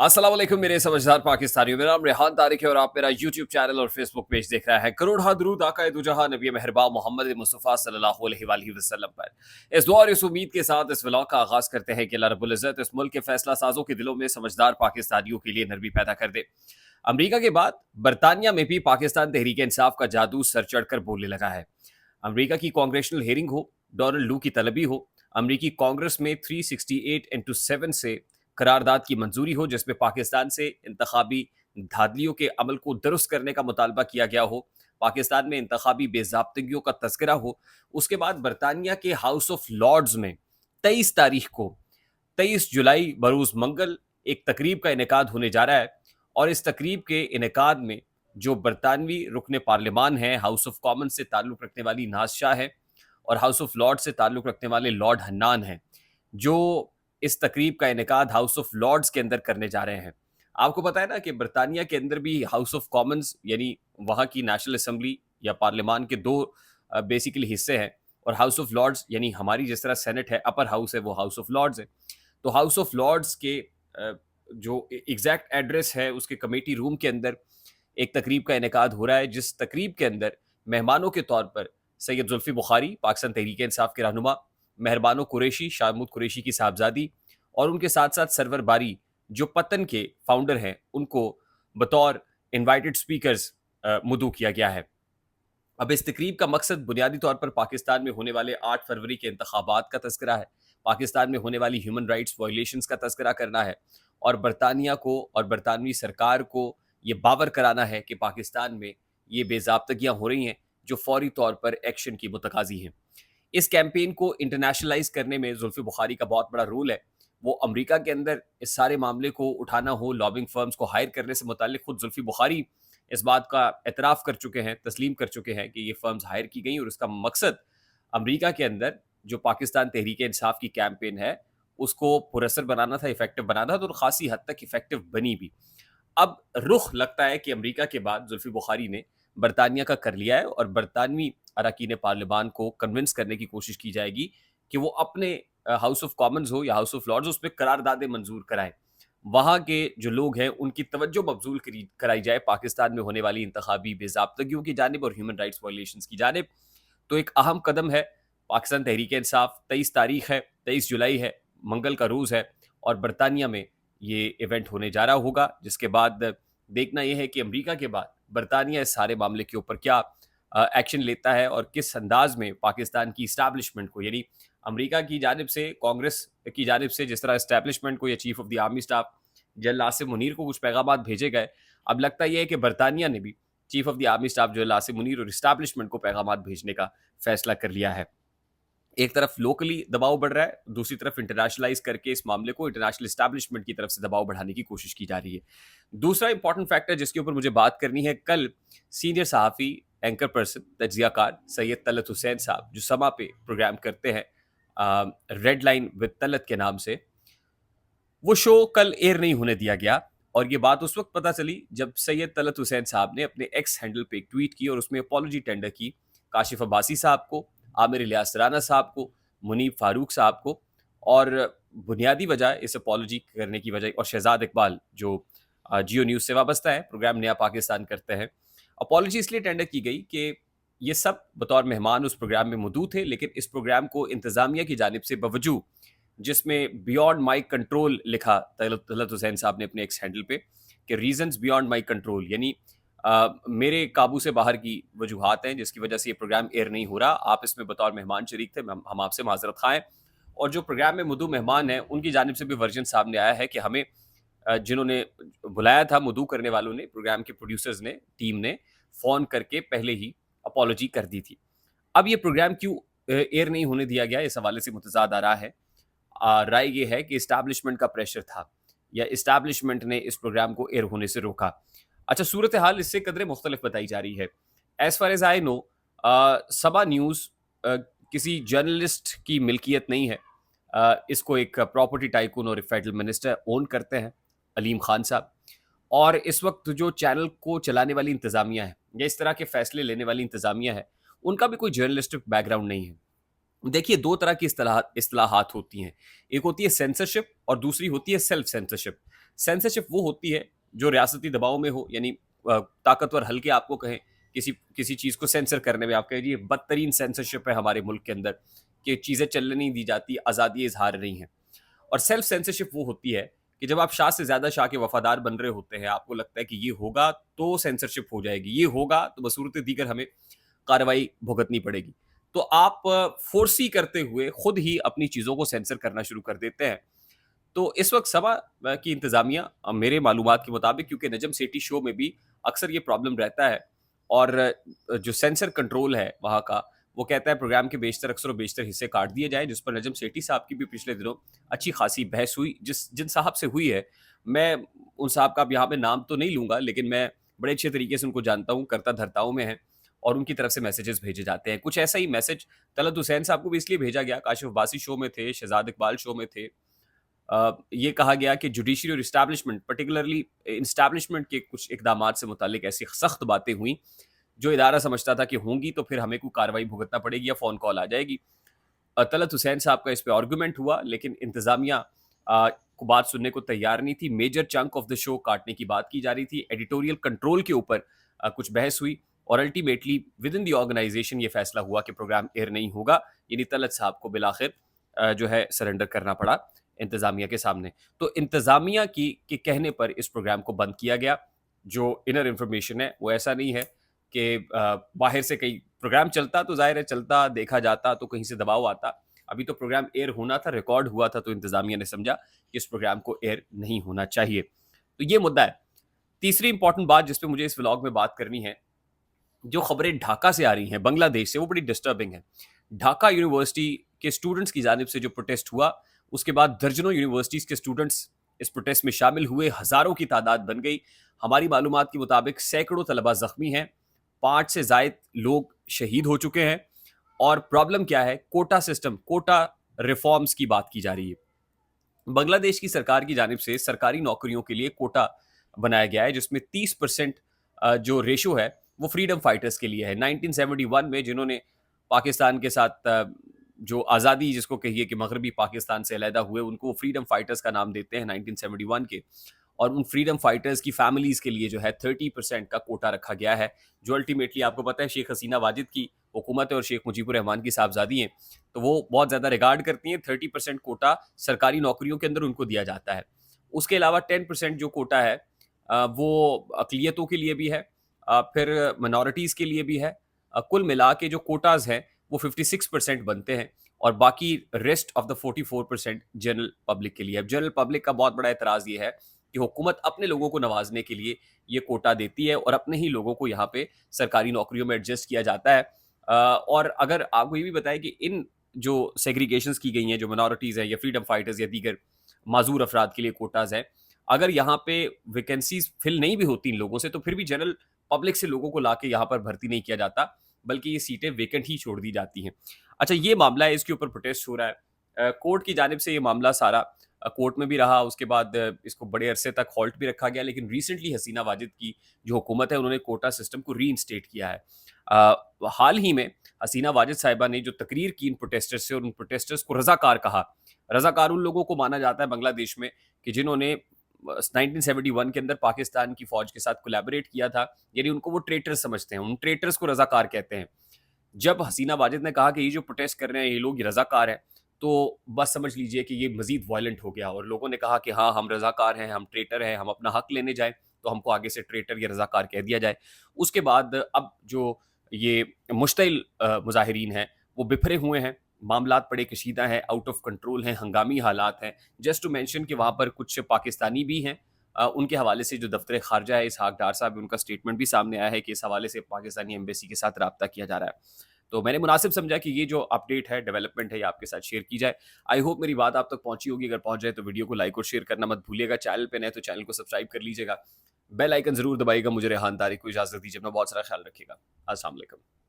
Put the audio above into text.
अस्सलाम वालेकुम मेरे समझदार पाकिस्तानियों। मेरा नाम रेहान तारिक है और आप मेरा यूट्यूब चैनल और फेसबुक पेज देख रहे हैं। करोड़ दरूद आकाए दो जहां नबी मेहरबा मोहम्मद मुस्तफ़ा सल्लल्लाहु अलैहि वसल्लम पर। इस दुआ और इस उम्मीद के साथ इस व्लॉग का आगाज करते हैं कि अल्लाह रब्बुल इज़्ज़त इस मुल्क के फैसला साजों के दिलों में समझदार पाकिस्तानियों के लिए नरमी पैदा कर दे। अमरीका के बाद बरतानिया में भी पाकिस्तान तहरीक इंसाफ का जादू सर चढ़कर बोलने लगा है। अमरीका की कांग्रेशनल हेयरिंग हो, डोनाल्ड लू की तलबी हो, अमरीकी कांग्रेस में 368-7 से करारदाद की मंजूरी हो जिसमें पाकिस्तान से इंतखाबी धादलियों के अमल को दुरुस्त करने का मुतालबा किया गया हो, पाकिस्तान में इंतखाबी बेजाब्तगियों का तस्करा हो, उसके बाद बरतानिया के हाउस ऑफ लॉर्ड्स में 23 तारीख को 23 जुलाई बरोज़ मंगल एक तकरीब का इनेकाद होने जा रहा है। और इस तकरीब के इनेकाद में जो बरतानवी रुकने पार्लिमान है, हाउस ऑफ कॉमन से ताल्लुक़ रखने वाली नाज शाह है और हाउस ऑफ लॉर्ड से ताल्लुक़ रखने वाले लॉर्ड हन्नान हैं, जो इस तकरीब का इनेकाद हाउस ऑफ लॉर्ड्स के अंदर करने जा रहे हैं। आपको पता है ना कि बरतानिया के अंदर भी हाउस ऑफ कॉमन्स यानी वहाँ की नेशनल असेंबली या पार्लियामान के दो बेसिकली हिस्से हैं, और हाउस ऑफ लॉर्ड्स यानी हमारी जिस तरह सेनेट है, अपर हाउस है, वो हाउस ऑफ लॉर्ड्स है। तो हाउस ऑफ लॉर्ड्स के जो एग्जैक्ट एड्रेस है उसके कमेटी रूम के अंदर एक तकरीब का इनेकाद हो रहा है, जिस तकरीब के अंदर मेहमानों के तौर पर सैयद जुल्फी बुखारी, पाकिस्तान तहरीक इंसाफ के रहनुमा, मेहरबानो कुरैशी, शाहमूद कुरैशी की साहबजादी, और उनके साथ साथ सरवर बारी जो पतन के फाउंडर हैं, उनको बतौर इनवाइटेड स्पीकर्स मुदू किया गया है। अब इस तकरीब का मकसद बुनियादी तौर पर पाकिस्तान में होने वाले 8 फरवरी के इंतखाबात का तस्करा है, पाकिस्तान में होने वाली ह्यूमन राइट्स वायलेशंस का तस्करा करना है, और बरतानिया को और बरतानवी सरकार को ये बावर कराना है कि पाकिस्तान में ये बेजाब्तगियाँ हो रही हैं जो फौरी तौर पर एक्शन की मुतकाजी हैं। इस कैंपेन को इंटरनेशनलाइज करने में जुल्फी बुखारी का बहुत बड़ा रोल है। वो अमेरिका के अंदर इस सारे मामले को उठाना हो, लॉबिंग फर्म्स को हायर करने से मुताल्लिक खुद जुल्फी बुखारी इस बात का एतराफ़ कर चुके हैं, तस्लीम कर चुके हैं कि ये फर्म्स हायर की गई और उसका मकसद अमेरिका के अंदर जो पाकिस्तान तहरीक इंसाफ की कैंपेन है उसको पुरअसर बनाना था, इफेक्टिव बनाना था, और ख़ासी हद तक इफेक्टिव बनी भी। अब रुख लगता है कि अमेरिका के बाद जुल्फी बुखारी ने बरतानिया का कर लिया है और बरतानवी अरकान पार्लिमान को कन्विंस करने की कोशिश की जाएगी कि वो अपने हाउस ऑफ कॉमन्स हो या हाउस ऑफ लॉर्ड्स, उसमें करारदादें मंजूर कराएं। वहाँ के जो लोग हैं उनकी तवज्जो मबजूल कराई जाए पाकिस्तान में होने वाली इंतखाबी बेजाब्तगियों की जानिब और ह्यूमन राइट्स वायलेशंस की जानिब। तो एक अहम कदम है। पाकिस्तान तहरीक इंसाफ 23 तारीख है, 23 जुलाई है, मंगल का रोज़ है, और बरतानिया में ये इवेंट होने जा रहा होगा, जिसके बाद देखना यह है कि अमेरिका के बाद बरतानिया इस सारे मामले के ऊपर क्या एक्शन लेता है और किस अंदाज में पाकिस्तान की इस्टेब्लिशमेंट को, यानी अमेरिका की जानिब से, कांग्रेस की जानिब से जिस तरह इस्टेब्लिशमेंट को या chief of the army staff general Asim Munir को कुछ पैगाम भेजे गए, अब लगता यह है कि बरतानिया ने भी chief of the army staff general Asim Munir और इस्टेब्लिशमेंट को पैगाम भेजने का फैसला कर लिया है। एक तरफ लोकली दबाव बढ़ रहा है, दूसरी तरफ इंटरनेशनलाइज करके इस मामले को इंटरनेशनल एस्टैब्लिशमेंट की तरफ से दबाव बढ़ाने की कोशिश की जा रही है। दूसरा इंपॉर्टेंट फैक्टर जिसके ऊपर मुझे बात करनी है, कल सीनियर सहाफ़ी एंकर पर्सन तजियाकार सैयद तलत हुसैन साहब जो समा पे प्रोग्राम करते हैं रेड लाइन विद तलत के नाम से, वो शो कल एयर नहीं होने दिया गया। और ये बात उस वक्त पता चली जब सैयद तलत हुसैन साहब ने अपने एक्स हैंडल पे एक ट्वीट की और उसमें अपॉलॉजी टेंडर की काशिफ अब्बासी साहब को, आमिर इलियास राना साहब को, मुनीब फारूक साहब को। और बुनियादी वजह इस अपॉलॉजी करने की वजह, और शहजाद इकबाल जो जियो न्यूज़ से वाबस्ता है, प्रोग्राम नया पाकिस्तान करते हैं, अपॉलॉजी इसलिए टेंडर की गई कि ये सब बतौर मेहमान उस प्रोग्राम में मौजूद थे, लेकिन इस प्रोग्राम को इंतज़ामिया की जानिब से बवजूद जिसमें बियॉन्ड माई कंट्रोल लिखा तलत हुसैन साहब ने अपने एक्स हैंडल पे कि रीजंस बियॉन्ड माई कंट्रोल, यानी मेरे काबू से बाहर की वजूहात हैं जिसकी वजह से ये प्रोग्राम एयर नहीं हो रहा, आप इसमें बतौर मेहमान शरीक थे, हम आपसे माजरत खाएँ। और जो प्रोग्राम में मदू मेहमान हैं उनकी जानिब से भी वर्जन सामने आया है कि हमें जिन्होंने बुलाया था, मदू करने वालों ने, प्रोग्राम के प्रोड्यूसर्स ने, टीम ने फ़ोन करके पहले ही अपॉलॉजी कर दी थी। अब ये प्रोग्राम क्यों एयर नहीं होने दिया गया, इस हवाले से मुतज़ाद आ रहा है। राय ये है कि इस्टेब्लिशमेंट का प्रेशर था या इस्टेब्लिशमेंट ने इस प्रोग्राम को एयर होने से रोका। अच्छा, सूरत हाल इससे कदरे मुख्तलिफ बताई जा रही है। As far as I know, Saba news किसी जर्नलिस्ट की मिल्कियत नहीं है। इसको एक प्रॉपर्टी टाइकून और फेडरल मिनिस्टर ओन करते हैं, अलीम खान साहब। और इस वक्त जो चैनल को चलाने वाली इंतज़ामिया है या इस तरह के फैसले लेने वाली इंतज़ामिया है, उनका भी कोई जर्नलिस्टिक बैकग्राउंड नहीं है। देखिए, दो तरह की इस्तिलाहात होती हैं, एक होती है सेंसरशिप और दूसरी होती है सेल्फ सेंसरशिप। सेंसरशिप वो होती है जो रियासती दबाव में हो, यानी ताकतवर हल्के आपको कहें, किसी चीज़ को सेंसर करने में आप कहें जी ये बदतरीन सेंसरशिप है हमारे मुल्क के अंदर, कि चीज़ें चलने नहीं दी जाती, आज़ादी इजहार नहीं है। और सेल्फ सेंसरशिप वो होती है कि जब आप शाह से ज़्यादा शाह के वफादार बन रहे होते हैं, आपको लगता है कि ये होगा तो सेंसरशिप हो जाएगी, ये होगा तो बसूरत दीगर हमें कार्रवाई भुगतनी पड़ेगी। तो आप फोर्सी करते हुए खुद ही अपनी चीज़ों को सेंसर करना शुरू कर देते हैं। तो इस वक्त सभा की इंतज़ामिया मेरे मालूमात के मुताबिक, क्योंकि नजम सेठी शो में भी अक्सर ये प्रॉब्लम रहता है, और जो सेंसर कंट्रोल है वहाँ का, वो कहता है प्रोग्राम के बेशतर अक्सर बेशतर हिस्से काट दिए जाए, जिस पर नजम सेठी साहब की भी पिछले दिनों अच्छी खासी बहस हुई, जिन साहब से हुई है। मैं उन साहब का अब यहाँ पे नाम तो नहीं लूँगा, लेकिन मैं बड़े अच्छे तरीके से उनको जानता हूँ, करता धरताओं में है, और उनकी तरफ से मैसेजेस भेजे जाते हैं। कुछ ऐसा ही मैसेज तलत हुसैन साहब को भी इसलिए भेजा गया, काशिफ अब्बासी शो में थे, शहजाद इकबाल शो में थे। ये कहा गया कि जुडिशरी और इस्टेब्लिशमेंट, पर्टिकुलरली इस्टेब्लिशमेंट के कुछ इकदामात से मुतालिक ऐसी सख्त बातें हुई जो इदारा समझता था कि होंगी तो फिर हमें कोई कार्रवाई भुगतना पड़ेगी या फ़ोन कॉल आ जाएगी। तलत हुसैन साहब का इस पे आर्गूमेंट हुआ, लेकिन इंतज़ामिया को बात सुनने को तैयार नहीं थी। Major chunk of the show काटने की बात की जा रही थी। एडिटोरियल कंट्रोल के ऊपर कुछ बहस हुई, और ultimately within the organisation ये फैसला हुआ कि प्रोग्राम एयर नहीं होगा। यानी तलत साहब को बिलाखिर जो है सरेंडर करना पड़ा इंतज़ामिया के सामने। तो इंतज़ामिया के कहने पर इस प्रोग्राम को बंद किया गया। जो इनर इन्फॉर्मेशन है वो ऐसा नहीं है कि बाहर से कहीं प्रोग्राम चलता तो ज़ाहिर है चलता, देखा जाता तो कहीं से दबाव आता। अभी तो प्रोग्राम एयर होना था, रिकॉर्ड हुआ था, तो इंतज़ामिया ने समझा कि इस प्रोग्राम को एयर नहीं होना चाहिए। तो ये मुद्दा है। तीसरी इंपॉर्टेंट बात जिस पे मुझे इस व्लॉग में बात करनी है, जो खबरें ढाका से आ रही हैं, बांग्लादेश से, वो बड़ी डिस्टर्बिंग है। ढाका यूनिवर्सिटी के स्टूडेंट्स की जानिब से जो प्रोटेस्ट हुआ, उसके बाद दर्जनों यूनिवर्सिटीज़ के स्टूडेंट्स इस प्रोटेस्ट में शामिल हुए, हज़ारों की तादाद बन गई। हमारी मालूमात के मुताबिक सैकड़ों तलबा ज़ख्मी हैं, 5 से ज़ायद लोग शहीद हो चुके हैं। और प्रॉब्लम क्या है? कोटा सिस्टम, कोटा रिफॉर्म्स की बात की जा रही है। बांग्लादेश की सरकार की जानिब से सरकारी नौकरियों के लिए कोटा बनाया गया है, जिसमें 30% जो रेशो है वो फ्रीडम फाइटर्स के लिए है। 1971 में जिन्होंने पाकिस्तान के साथ जो आज़ादी जिसको कहिए कि मगरबी पाकिस्तान से अलहदा हुए, उनको वो फ्रीडम फाइटर्स का नाम देते हैं 1971 के। और उन फ्रीडम फाइटर्स की फैमिलीज़ के लिए जो है 30% का कोटा रखा गया है, जो अल्टीमेटली आपको पता है शेख हसीना वाजिद की हुकूमत है और शेख मुजीबुर रहमान की साहबजादी हैं, तो वो बहुत ज़्यादा रिगार्ड करती हैं। 30% कोटा सरकारी नौकरियों के अंदर उनको दिया जाता है। उसके अलावा 10% जो कोटा है वो अक़लियतों के लिए भी है, फिर माइनॉरिटीज़ के लिए भी है। कुल मिला के जो कोटाज़ हैं वो 56% बनते हैं, और बाकी rest of the 44% general public के लिए। अब जनरल पब्लिक का बहुत बड़ा एतराज़ ये है कि हुकूमत अपने लोगों को नवाजने के लिए ये कोटा देती है, और अपने ही लोगों को यहाँ पे सरकारी नौकरियों में एडजस्ट किया जाता है। और अगर आपको ये भी बताएं कि इन जो सेग्रीगेशंस की गई हैं, जो माइनॉरिटीज़ हैं या फ्रीडम फाइटर्स या दीगर माजूर अफराद के लिए कोटाज़ हैं, अगर यहाँ पे वैकेंसीज फिल नहीं भी होती इन लोगों से, तो फिर भी जनरल पब्लिक से लोगों को लाके यहाँ पर भर्ती नहीं किया जाता, बल्कि ये सीटें वेकेंट ही छोड़ दी जाती हैं। अच्छा, ये मामला है, इसके ऊपर प्रोटेस्ट हो रहा है। कोर्ट की जानिब से ये मामला सारा कोर्ट में भी रहा, उसके बाद इसको बड़े अरसे तक हॉल्ट भी रखा गया, लेकिन रिसेंटली हसीना वाजिद की जो हुकूमत है उन्होंने कोटा सिस्टम को रीइंस्टेट किया है। हाल ही में हसीना वाजिद साहिबा ने जो तकरीर की इन प्रोटेस्टर्स से, और उन प्रोटेस्टर्स को रज़ाकार कहा। रज़ाकार उन लोगों को माना जाता है बांग्लादेश में कि जिन्होंने 1971 के अंदर पाकिस्तान की फौज के साथ कोलैबोरेट किया था, यानी उनको वो ट्रेटर्स समझते हैं, उन ट्रेटर्स को रज़ाकार कहते हैं। जब हसीना वाजिद ने कहा कि ये जो प्रोटेस्ट कर रहे हैं ये लोग रज़ाकार हैं, तो बस समझ लीजिए कि ये मज़ीद वायलेंट हो गया, और लोगों ने कहा कि हाँ, हम रज़ाकार हैं, हम ट्रेटर हैं, हम अपना हक लेने जाएँ तो हमको आगे से ट्रेटर या रज़ाकार कह दिया जाए। उसके बाद अब जो ये मुश्तिल मुज़ाहिरीन हैं वो बिखरे हुए हैं, मामलात बड़े कशीदा हैं, आउट ऑफ कंट्रोल हैं, हंगामी हालात हैं। जस्ट टू मेंशन कि वहाँ पर कुछ पाकिस्तानी भी हैं। उनके हवाले से जो दफ्तर ख़ारजा है, इसहाक डार साहब, उनका स्टेटमेंट भी सामने आया है कि इस हवाले से पाकिस्तानी एम्बेसी के साथ रब्ता किया जा रहा है। तो मैंने मुनासिब समझा कि ये जो अपडेट है, डेवलपमेंट है, ये आपके साथ शेयर की जाए। आई होप मेरी बात आप तक पहुंची होगी। अगर पहुंच जाए तो वीडियो को लाइक और शेयर करना मत भूलिएगा। चैनल पे नए तो चैनल को सब्सक्राइब कर लीजिएगा। बेल आइकन ज़रूर दबाइएगा। मुझे रेहान तारिक को इजाज़त दीजिए। अपना बहुत सारा ख्याल रखिएगा। अस्सलाम वालेकुम।